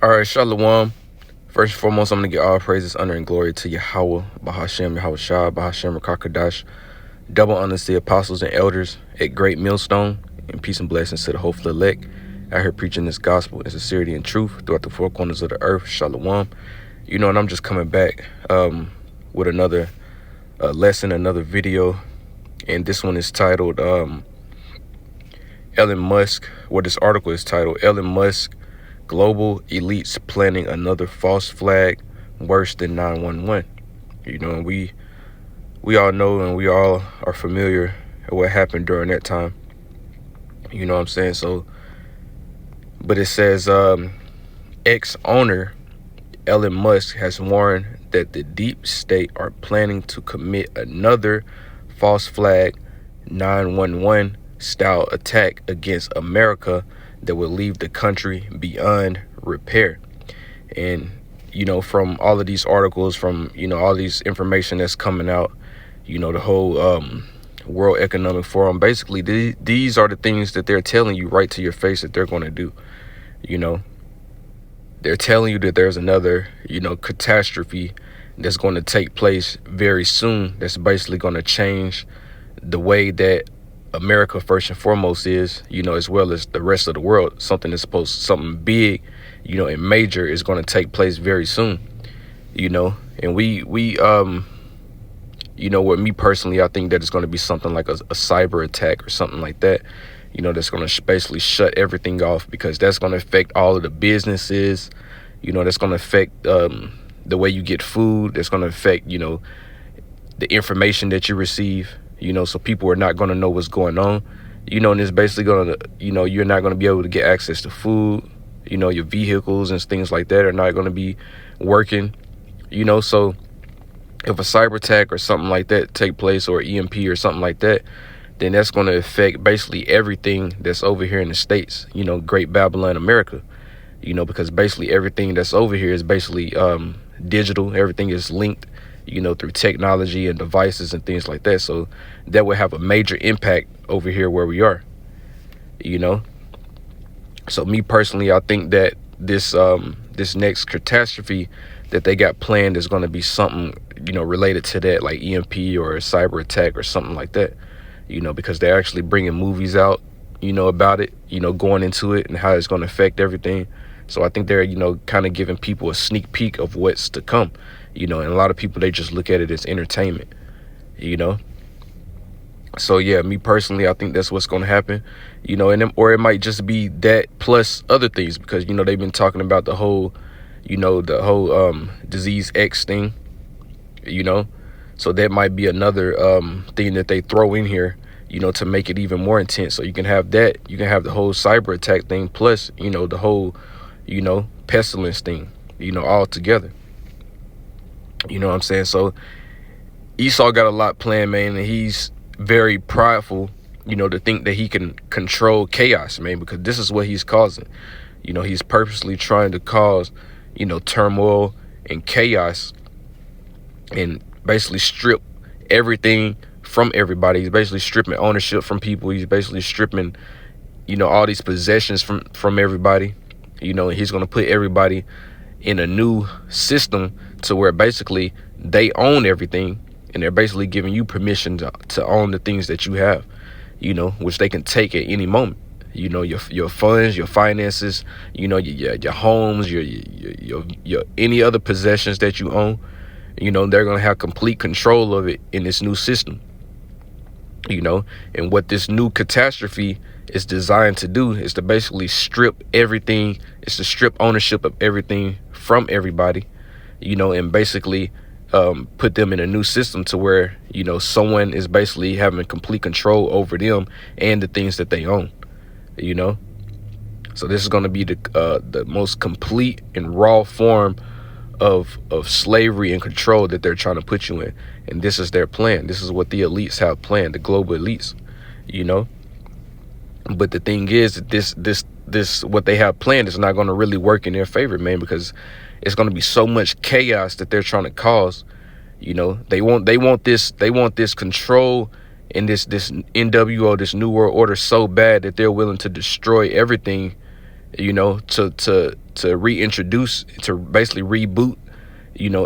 All right, Shalom. First and foremost, I'm going to give all praises, honor, and glory to Yahweh, Bahashem, Yahweh Shah, Bahashem, Rakakadash. Double honors to the apostles and elders at Great Millstone, and peace and blessings to the hopeful elect out here preaching this gospel in sincerity and truth throughout the four corners of the earth. Shalom. And I'm just coming back with another lesson, another video, and this one is titled Elon Musk. This article is titled Elon Musk, Global Elites Planning Another False Flag Worse Than 911. And we all know and we all are familiar with what happened during that time. You know what I'm saying? So, but it says ex-owner Elon Musk has warned that the deep state are planning to commit another false flag 911 style attack against America that will leave the country beyond repair. And from all of these articles, from all these information that's coming out, the whole World Economic Forum, basically these are the things that they're telling you right to your face that they're going to do. They're telling you that there's another catastrophe that's going to take place very soon, that's basically going to change the way that America first and foremost is, as well as the rest of the world. Something something big, and major is going to take place very soon, and we with me personally, I think that it's going to be something like a cyber attack or something like that, that's going to basically shut everything off, because that's going to affect all of the businesses, that's going to affect the way you get food, that's going to affect, the information that you receive, so people are not going to know what's going on, and it's basically going to, you're not going to be able to get access to food, your vehicles and things like that are not going to be working, so if a cyber attack or something like that take place, or EMP or something like that, then that's going to affect basically everything that's over here in the States, Great Babylon, America, because basically everything that's over here is basically digital. Everything is linked, through technology and devices and things like that. So that would have a major impact over here where we are, So me personally, I think that this next catastrophe that they got planned is going to be something, related to that, like EMP or a cyber attack or something like that, because they're actually bringing movies out, about it, going into it and how it's going to affect everything. So I think they're, kind of giving people a sneak peek of what's to come, and a lot of people, they just look at it as entertainment, So yeah, me personally, I think that's what's going to happen, or it might just be that plus other things, because, they've been talking about the whole, disease X thing, so that might be another thing that they throw in here, to make it even more intense. So you can have that, you can have the whole cyber attack thing, plus, the whole, pestilence thing, all together. You know what I'm saying? So Esau got a lot planned, man, and he's very prideful, to think that he can control chaos, man, because this is what he's causing. He's purposely trying to cause, turmoil and chaos, and basically strip everything from everybody. He's basically stripping ownership from people. He's basically stripping, all these possessions from everybody, and he's going to put everybody in a new system to where basically they own everything, and they're basically giving you permission to own the things that you have, which they can take at any moment. Your funds, your finances, your homes, your any other possessions that you own, they're going to have complete control of it in this new system, and what this new catastrophe is designed to do is to basically strip everything. It's to strip ownership of everything from everybody, and basically put them in a new system to where, someone is basically having complete control over them and the things that they own, So this is going to be the most complete and raw form of slavery and control that they're trying to put you in. And this is their plan. This is what the elites have planned, the global elites, But the thing is that this what they have planned is not going to really work in their favor, man, because it's going to be so much chaos that they're trying to cause. They want this control and this NWO, this New World Order, so bad that they're willing to destroy everything, to reintroduce, to basically reboot,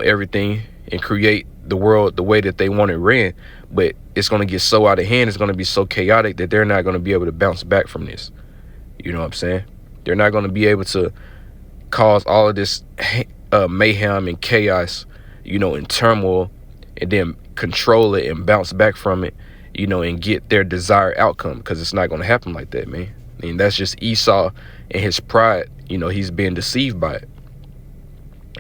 everything, and create the world the way that they want it ran. But it's going to get so out of hand, it's going to be so chaotic that they're not going to be able to bounce back from this. You know what I'm saying? They're not going to be able to cause all of this mayhem and chaos, and turmoil, and then control it and bounce back from it, and get their desired outcome, because it's not going to happen like that, man. I mean, that's just Esau and his pride. He's being deceived by it.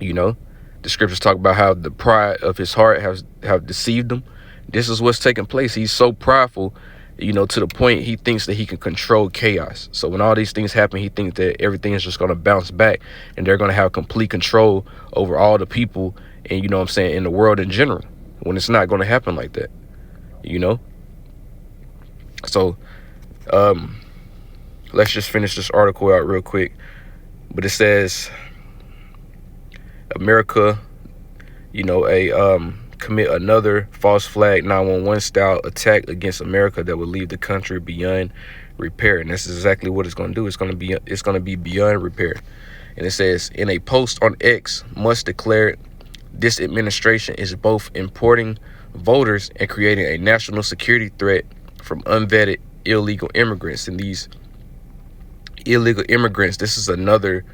The scriptures talk about how the pride of his heart have deceived him. This is what's taking place. He's so prideful, to the point he thinks that he can control chaos. So when all these things happen, he thinks that everything is just going to bounce back, and they're going to have complete control over all the people, and in the world in general, when it's not going to happen like that. So let's just finish this article out real quick. But it says America, commit another false flag 911 style attack against America that will leave the country beyond repair. And that's exactly what it's going to do. It's going to be beyond repair. And it says, in a post on X, Musk declared this administration is both importing voters and creating a national security threat from unvetted illegal immigrants. And these illegal immigrants, this is another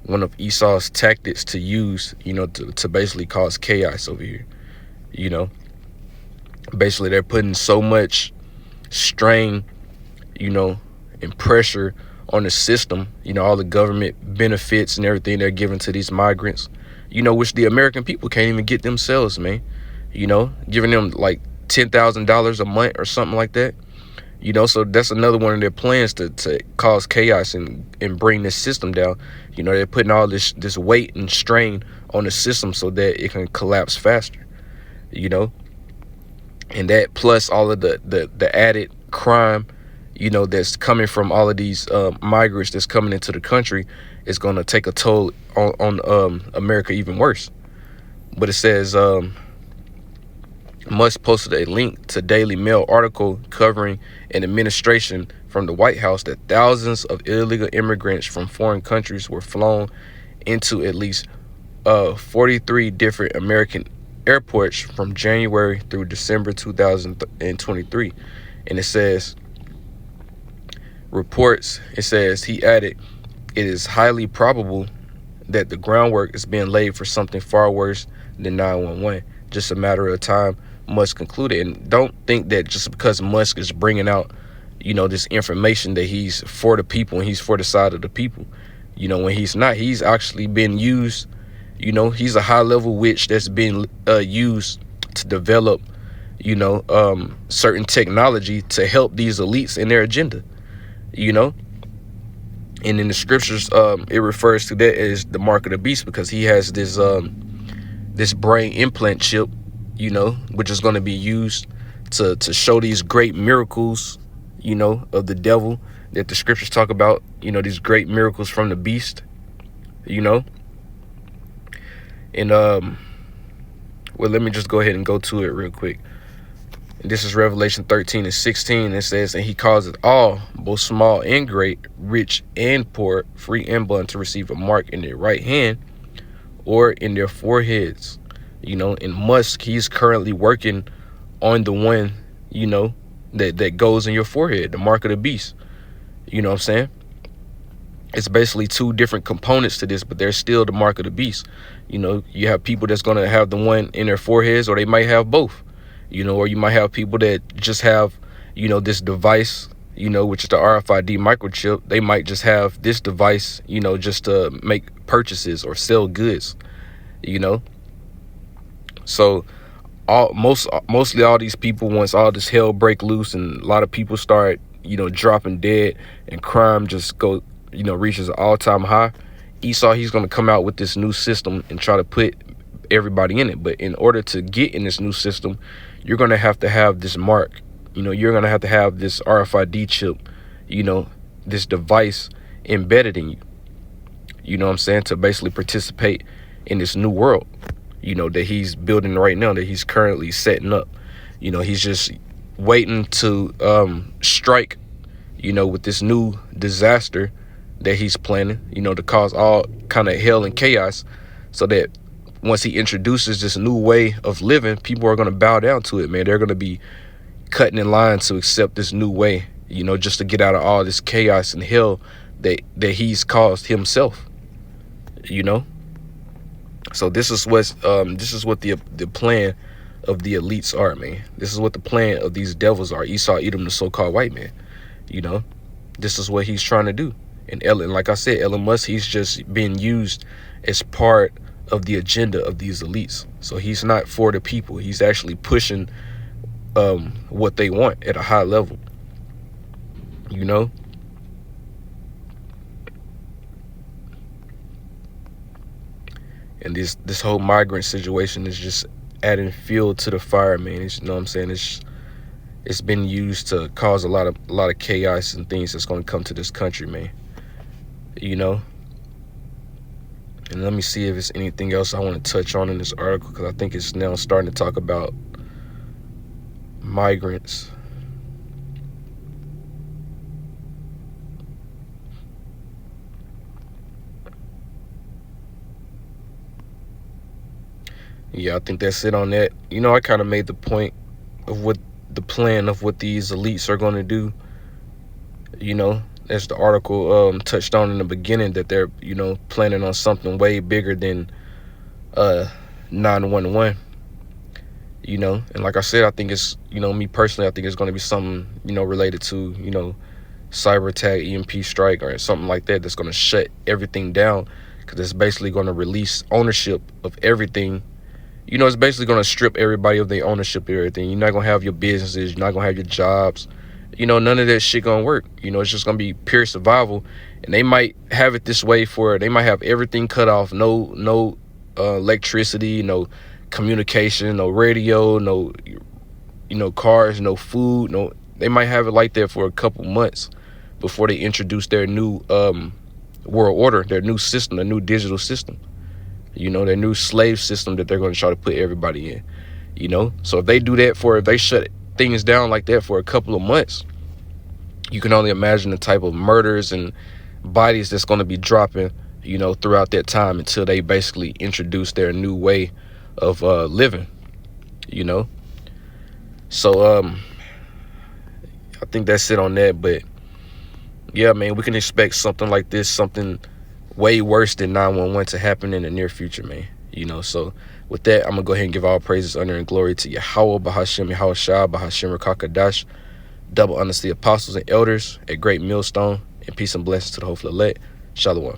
one of Esau's tactics to use, to basically cause chaos over here. Basically they're putting so much strain, and pressure on the system, all the government benefits and everything they're giving to these migrants, which the American people can't even get themselves, man. Giving them like $10,000 a month or something like that. So that's another one of their plans to cause chaos and bring this system down. They're putting all this weight and strain on the system so that it can collapse faster, and that plus all of the added crime, that's coming from all of these migrants that's coming into the country is going to take a toll on America even worse. But it says Musk posted a link to Daily Mail article covering an administration from the White House that thousands of illegal immigrants from foreign countries were flown into at least 43 different American airports from January through December 2023. And it says, he added, it is highly probable that the groundwork is being laid for something far worse than 911. Just a matter of time, Musk concluded. And don't think that just because Musk is bringing out, this information that he's for the people and he's for the side of the people. When he's not, he's actually been used. He's a high level witch that's been used to develop, certain technology to help these elites in their agenda, And in the scriptures, it refers to that as the mark of the beast, because he has this brain implant chip, which is going to be used to show these great miracles, of the devil that the scriptures talk about, these great miracles from the beast, And let me just go ahead and go to it real quick. And this is Revelation 13:16. It says, and he caused all, both small and great, rich and poor, free and bond, to receive a mark in their right hand or in their foreheads. And Musk, he's currently working on the one, that goes in your forehead, the mark of the beast. You know what I'm saying? It's basically two different components to this, but they're still the mark of the beast. You have people that's going to have the one in their foreheads, or they might have both, or you might have people that just have, this device, which is the RFID microchip. They might just have this device, just to make purchases or sell goods, So mostly all these people, once all this hell break loose and a lot of people start, dropping dead and crime just reaches an all-time high, Esau, he's going to come out with this new system and try to put everybody in it. But in order to get in this new system, you're going to have this mark. You're going to have this RFID chip, this device embedded in you. You know what I'm saying? To basically participate in this new world, that he's building right now, that he's currently setting up. He's just waiting to strike, with this new disaster, that he's planning, to cause all kind of hell and chaos, so that once he introduces this new way of living, people are going to bow down to it, man. They're going to be cutting in line to accept this new way, just to get out of all this chaos and hell that he's caused himself, So this is what the plan of the elites are, man. This is what the plan of these devils are. Esau, Edom, the so-called white man. This is what he's trying to do. And like I said, Elon Musk, he's just being used as part of the agenda of these elites. So he's not for the people. He's actually pushing what they want at a high level. And this whole migrant situation is just adding fuel to the fire, man. You know what I'm saying? It's been used to cause a lot of chaos and things that's going to come to this country, man. And let me see if there's anything else I want to touch on in this article, because I think it's now starting to talk about migrants. Yeah, I think that's it on that. I kind of made the point of what the plan of what these elites are going to do. As the article touched on in the beginning, that they're, planning on something way bigger than 911. And like I said, I think it's, me personally, I think it's going to be something, related to, cyber attack, EMP strike, or something like that, that's going to shut everything down, because it's basically going to release ownership of everything. It's basically going to strip everybody of their ownership of everything. You're not going to have your businesses. You're not going to have your jobs. None of that shit going to work. It's just going to be pure survival. And they might have it this way they might have everything cut off. No electricity, no communication, no radio, no, cars, no food. They might have it like that for a couple months before they introduce their new world order, their new system, their new digital system. Their new slave system that they're going to try to put everybody in, So if they do that if they shut things down like that for a couple of months, you can only imagine the type of murders and bodies that's going to be dropping, throughout that time, until they basically introduce their new way of living, So I think that's it on that. But yeah, man, we can expect something like this, something way worse than 911 to happen in the near future, man. So with that, I'm gonna go ahead and give all praises, honor, and glory to Yahweh, Bahashem, Yahweh Shah, Bahashem, Rakakadash, double honors the apostles and elders at Great Millstone, and peace and blessings to the whole elect. Shalom.